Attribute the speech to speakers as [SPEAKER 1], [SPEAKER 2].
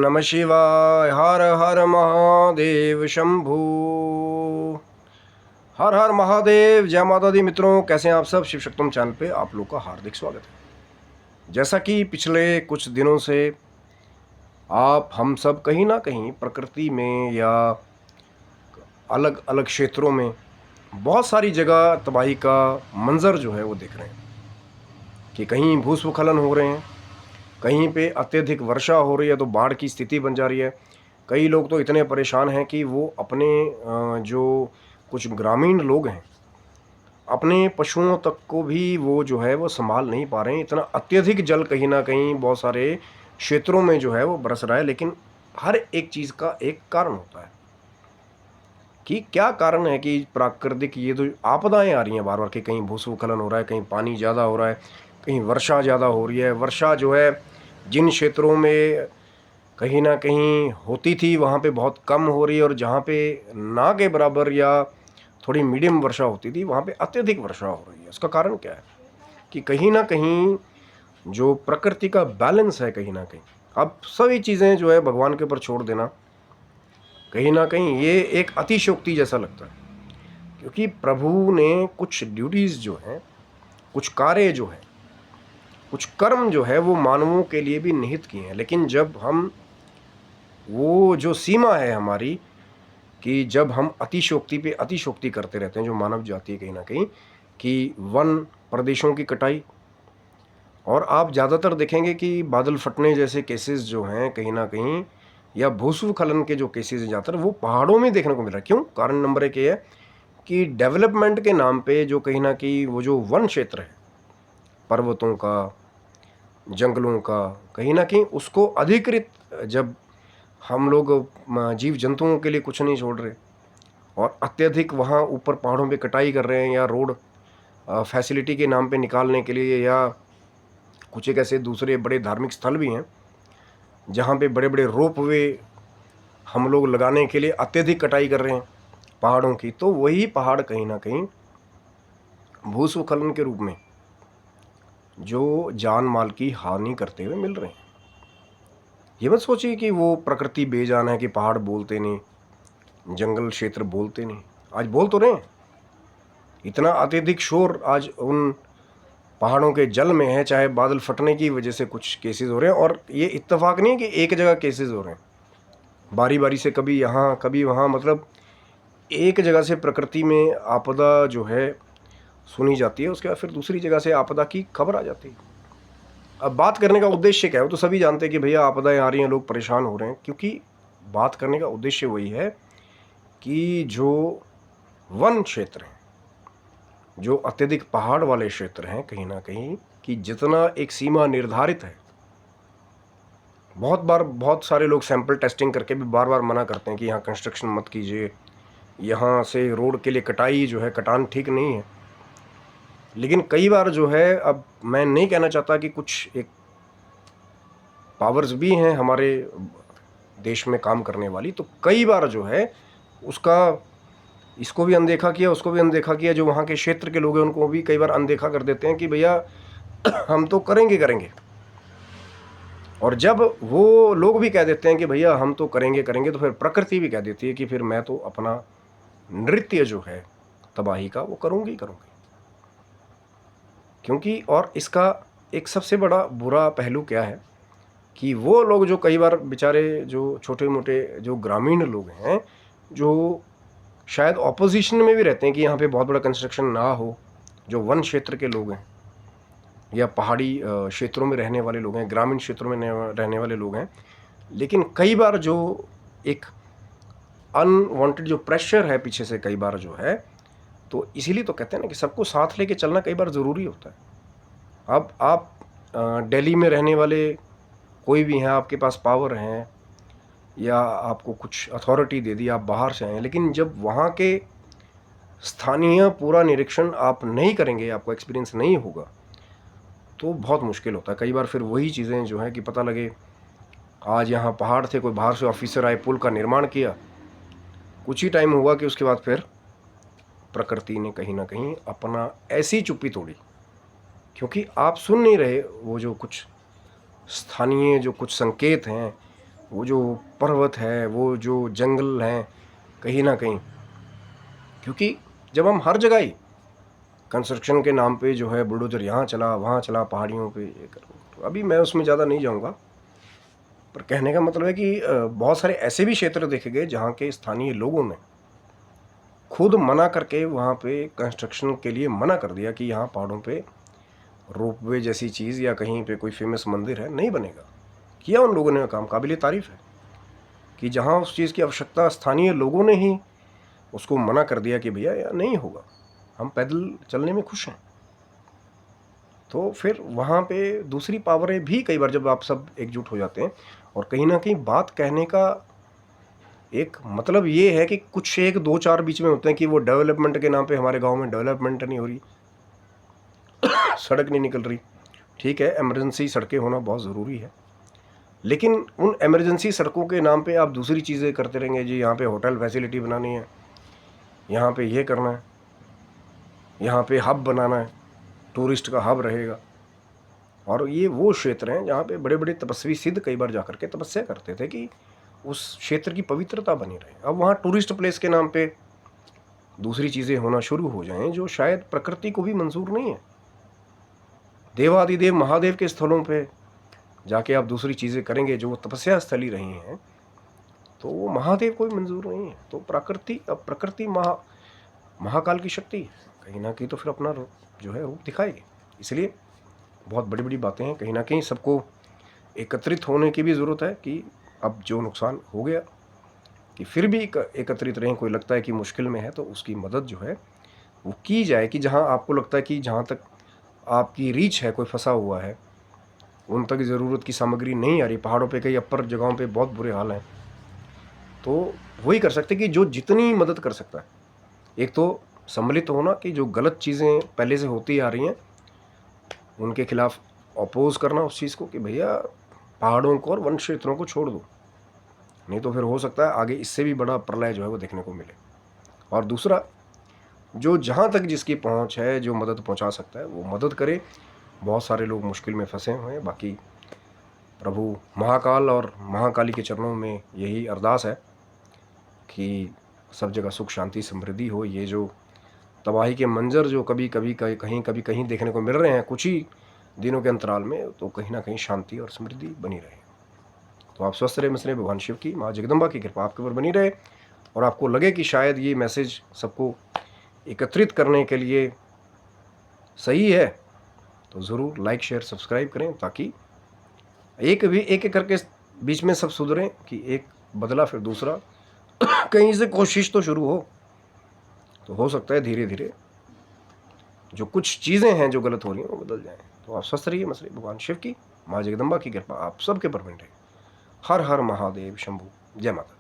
[SPEAKER 1] नमः शिवाय। हर हर महादेव शंभू। हर हर महादेव। जय माता दी। मित्रों, कैसे हैं आप सब? शिव शक्तम चैनल पे आप लोग का हार्दिक स्वागत है। जैसा कि पिछले कुछ दिनों से आप हम सब कहीं ना कहीं प्रकृति में या अलग अलग क्षेत्रों में बहुत सारी जगह तबाही का मंजर जो है वो देख रहे हैं कि कहीं भूस्खलन हो रहे हैं, कहीं पे अत्यधिक वर्षा हो रही है तो बाढ़ की स्थिति बन जा रही है। कई लोग तो इतने परेशान हैं कि वो अपने जो कुछ ग्रामीण लोग हैं, अपने पशुओं तक को भी वो जो है वो संभाल नहीं पा रहे हैं। इतना अत्यधिक जल कहीं ना कहीं बहुत सारे क्षेत्रों में जो है वो बरस रहा है। लेकिन हर एक चीज़ का एक कारण होता है कि क्या कारण है कि प्राकृतिक ये जो आपदाएं आ रही हैं बार बार, कि कहीं भूस्खलन हो रहा है, कहीं पानी ज़्यादा हो रहा है, कहीं वर्षा ज़्यादा हो रही है। वर्षा जो है जिन क्षेत्रों में कहीं ना कहीं होती थी वहाँ पे बहुत कम हो रही है, और जहाँ पे ना के बराबर या थोड़ी मीडियम वर्षा होती थी वहाँ पे अत्यधिक वर्षा हो रही है। उसका कारण क्या है कि कहीं ना कहीं जो प्रकृति का बैलेंस है, कहीं ना कहीं अब सभी चीज़ें जो है भगवान के ऊपर छोड़ देना, कहीं ना कहीं ये एक अतिशयोक्ति जैसा लगता है। क्योंकि प्रभु ने कुछ ड्यूटीज़ जो हैं, कुछ कार्य जो हैं, कुछ कर्म जो है वो मानवों के लिए भी निहित किए हैं। लेकिन जब हम वो जो सीमा है हमारी, कि जब हम अतिशयोक्ति पे अतिशयोक्ति करते रहते हैं, जो मानव जाति है कहीं ना कहीं, कि वन प्रदेशों की कटाई, और आप ज़्यादातर देखेंगे कि बादल फटने जैसे केसेस जो हैं कहीं ना कहीं, या भूस्खलन के जो केसेस हैं ज़्यादातर वो पहाड़ों में देखने को मिल रहा है। क्यों? कारण नंबर एक ये है कि डेवलपमेंट के नाम पे जो कहीं ना कहीं वो जो वन क्षेत्र है, पर्वतों का, जंगलों का, कहीं ना कहीं उसको अधिकृत, जब हम लोग जीव जंतुओं के लिए कुछ नहीं छोड़ रहे और अत्यधिक वहाँ ऊपर पहाड़ों पे कटाई कर रहे हैं, या रोड फैसिलिटी के नाम पे निकालने के लिए, या कुछ एक ऐसे दूसरे बड़े धार्मिक स्थल भी हैं जहाँ पे बड़े बड़े रोप वे हम लोग लगाने के लिए अत्यधिक कटाई कर रहे हैं पहाड़ों की, तो वही पहाड़ कहीं ना कहीं भूस्खलन के रूप में जो जान माल की हानि करते हुए मिल रहे हैं। ये मत सोचिए कि वो प्रकृति बेजान है, कि पहाड़ बोलते नहीं, जंगल क्षेत्र बोलते नहीं। आज बोल तो रहे हैं। इतना अत्यधिक शोर आज उन पहाड़ों के जल में है, चाहे बादल फटने की वजह से कुछ केसेस हो रहे हैं। और ये इत्तेफाक नहीं है कि एक जगह केसेस हो रहे हैं, बारी बारी से कभी यहाँ कभी वहाँ, मतलब एक जगह से प्रकृति में आपदा जो है सुनी जाती है, उसके बाद फिर दूसरी जगह से आपदा की खबर आ जाती है। अब बात करने का उद्देश्य क्या है? वो तो सभी जानते हैं कि भैया आपदाएं आ रही हैं, लोग परेशान हो रहे हैं। क्योंकि बात करने का उद्देश्य वही है कि जो वन क्षेत्र हैं, जो अत्यधिक पहाड़ वाले क्षेत्र हैं, कहीं ना कहीं कि जितना एक सीमा निर्धारित है, बहुत बार बहुत सारे लोग सैंपल टेस्टिंग करके भी बार बार मना करते हैं कि यहाँ कंस्ट्रक्शन मत कीजिए, यहाँ से रोड के लिए कटाई जो है, कटान ठीक नहीं है। लेकिन कई बार जो है, अब मैं नहीं कहना चाहता कि कुछ एक पावर्स भी हैं हमारे देश में काम करने वाली, तो कई बार जो है उसका इसको भी अनदेखा किया, उसको भी अनदेखा किया। जो वहाँ के क्षेत्र के लोग हैं उनको भी कई बार अनदेखा कर देते हैं कि भैया हम तो करेंगे करेंगे। और जब वो लोग भी कह देते हैं कि भैया हम तो करेंगे करेंगे, तो फिर प्रकृति भी कह देती है कि फिर मैं तो अपना नृत्य जो है तबाही का वो करूँगी करूँगी। क्योंकि और इसका एक सबसे बड़ा बुरा पहलू क्या है कि वो लोग जो कई बार बेचारे जो छोटे मोटे जो ग्रामीण लोग हैं, जो शायद ऑपोजिशन में भी रहते हैं कि यहाँ पे बहुत बड़ा कंस्ट्रक्शन ना हो, जो वन क्षेत्र के लोग हैं या पहाड़ी क्षेत्रों में रहने वाले लोग हैं, ग्रामीण क्षेत्रों में रहने वाले लोग हैं, लेकिन कई बार जो एक अनवांटेड जो प्रेशर है पीछे से कई बार जो है, तो इसीलिए तो कहते हैं ना कि सबको साथ लेके चलना कई बार ज़रूरी होता है। अब आप दिल्ली में रहने वाले कोई भी हैं, आपके पास पावर हैं या आपको कुछ अथॉरिटी दे दी, आप बाहर से आए हैं, लेकिन जब वहाँ के स्थानीय पूरा निरीक्षण आप नहीं करेंगे, आपको एक्सपीरियंस नहीं होगा, तो बहुत मुश्किल होता है। कई बार फिर वही चीज़ें जो हैं कि पता लगे आज यहाँ पहाड़ थे, कोई बाहर से ऑफिसर आए, पुल का निर्माण किया, कुछ ही टाइम हुआ कि उसके बाद फिर प्रकृति ने कहीं ना कहीं अपना ऐसी चुप्पी तोड़ी। क्योंकि आप सुन नहीं रहे वो जो कुछ स्थानीय जो कुछ संकेत हैं, वो जो पर्वत है, वो जो जंगल हैं, कहीं ना कहीं, क्योंकि जब हम हर जगह ही कंस्ट्रक्शन के नाम पे जो है बुलडोजर यहाँ चला वहाँ चला, पहाड़ियों पे ये करो, तो अभी मैं उसमें ज़्यादा नहीं जाऊँगा, पर कहने का मतलब है कि बहुत सारे ऐसे भी क्षेत्र देखे गए जहाँ के स्थानीय लोगों ने खुद मना करके वहाँ पे कंस्ट्रक्शन के लिए मना कर दिया कि यहाँ पहाड़ों पे रोपवे जैसी चीज़ या कहीं पे कोई फेमस मंदिर है, नहीं बनेगा। किया उन लोगों ने काम, काबिले तारीफ़ है कि जहाँ उस चीज़ की आवश्यकता स्थानीय लोगों ने ही उसको मना कर दिया कि भैया यह नहीं होगा, हम पैदल चलने में खुश हैं। तो फिर वहाँ पे दूसरी पावरें भी कई बार जब आप सब एकजुट हो जाते हैं, और कहीं ना कहीं बात कहने का एक मतलब ये है कि कुछ एक दो चार बीच में होते हैं कि वो डेवलपमेंट के नाम पे हमारे गांव में डेवलपमेंट नहीं हो रही, सड़क नहीं निकल रही। ठीक है, इमरजेंसी सड़कें होना बहुत ज़रूरी है, लेकिन उन इमरजेंसी सड़कों के नाम पे आप दूसरी चीज़ें करते रहेंगे। जी यहाँ पे होटल फैसिलिटी बनानी है, यहाँ पे ये करना है, यहाँ पे हब बनाना है, टूरिस्ट का हब रहेगा। और ये वो क्षेत्र हैं जहाँ पे बड़े बड़े तपस्वी सिद्ध कई बार जाकर के तपस्या करते थे कि उस क्षेत्र की पवित्रता बनी रहे। अब वहाँ टूरिस्ट प्लेस के नाम पे दूसरी चीज़ें होना शुरू हो जाएं जो शायद प्रकृति को भी मंजूर नहीं है। देवादिदेव महादेव के स्थलों पे जाके आप दूसरी चीज़ें करेंगे जो वो तपस्या स्थली रही हैं, तो वो महादेव को भी मंजूर नहीं है। तो प्रकृति महाकाल की शक्ति है, कहीं ना कहीं तो फिर अपना जो है रूप दिखाएगी। इसलिए बहुत बड़ी बड़ी बातें हैं, कहीं ना कहीं सबको एकत्रित होने की भी ज़रूरत है कि अब जो नुकसान हो गया कि फिर भी एकत्रित रहें। कोई लगता है कि मुश्किल में है तो उसकी मदद जो है वो की जाए, कि जहाँ आपको लगता है कि जहाँ तक आपकी रीच है, कोई फंसा हुआ है, उन तक ज़रूरत की सामग्री नहीं आ रही। पहाड़ों पे कई अपर जगहों पे बहुत बुरे हाल हैं, तो वही कर सकते कि जो जितनी मदद कर सकता है। एक तो सम्मिलित होना कि जो गलत चीज़ें पहले से होती आ रही हैं उनके खिलाफ अपोज करना उस चीज़ को कि भैया पहाड़ों को और वन क्षेत्रों को छोड़ दो, नहीं तो फिर हो सकता है आगे इससे भी बड़ा प्रलय जो है वो देखने को मिले। और दूसरा, जो जहाँ तक जिसकी पहुँच है, जो मदद पहुँचा सकता है वो मदद करे। बहुत सारे लोग मुश्किल में फंसे हुए हैं। बाकी प्रभु महाकाल और महाकाली के चरणों में यही अरदास है कि सब जगह सुख शांति समृद्धि हो। ये जो तबाही के मंजर जो कभी कहीं देखने को मिल रहे हैं कुछ ही दिनों के अंतराल में, तो कहीं ना कहीं शांति और समृद्धि बनी रहे। तो आप स्वस्थ रहे, मस्त रहे, भगवान शिव की, माँ जगदम्बा की कृपा आपके ऊपर बनी रहे। और आपको लगे कि शायद ये मैसेज सबको एकत्रित करने के लिए सही है, तो ज़रूर लाइक शेयर सब्सक्राइब करें, ताकि एक करके बीच में सब सुधरें कि एक बदला फिर दूसरा कहीं से कोशिश तो शुरू तो हो सकता है धीरे धीरे जो कुछ चीज़ें हैं जो गलत हो रही हैं वो बदल जाएं। तो आप स्वस्थ रहिए, मस्त रहिए, भगवान शिव की, माँ जगदम्बा की कृपा आप सबके पर बनी रहे। हर हर महादेव शंभू, जय माता।